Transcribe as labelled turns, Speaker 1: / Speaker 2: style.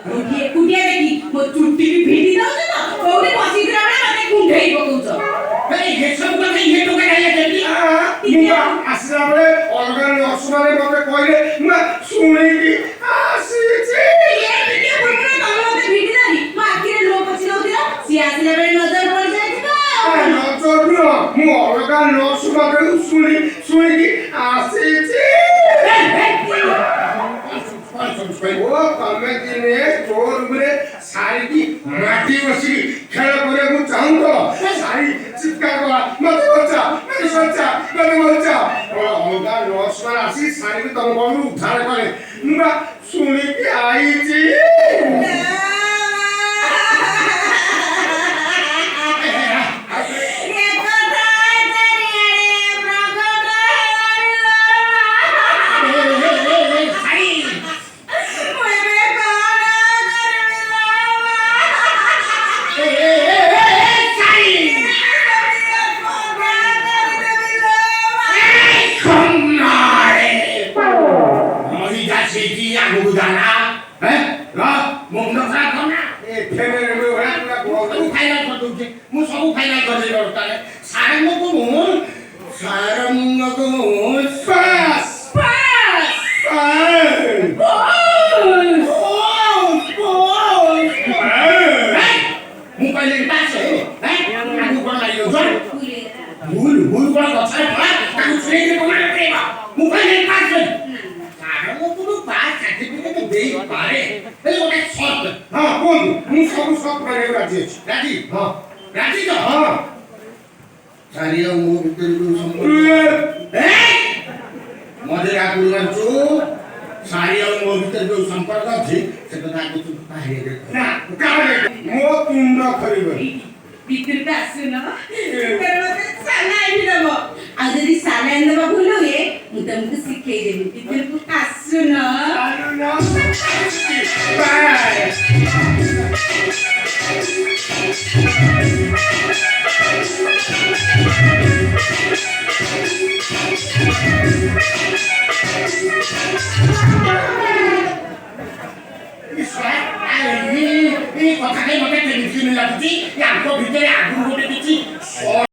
Speaker 1: कुटिया देखी मो चुट्टी भी भेटी दउछ त कोउनी बसिदिरा बेला मते कुंढेई पकउछ
Speaker 2: ए हे सब କଥା ये टोका खाइया केमती
Speaker 3: मुगा आसला बेले अलगा नसमाने मते कहले मुगा सुनिकी आसीछि
Speaker 1: ये वीडियो पुरा तमे मते भेटी दानी मा आखिरे लोक छिलौतिरा सी आसिला बेले नजर पड़ जाइथिबा
Speaker 3: नजर न मु अलगा नसमाने सुनिकी आसीछि ओ तमे दिने तोर गुरे सारी की माटी बसी खेल करे मु चाहूं तो सारी चित्कार करा मते बच्चा अलगा नसमान आसी सारी की तम को उद्धार करे मुगा सुनिकी आईछि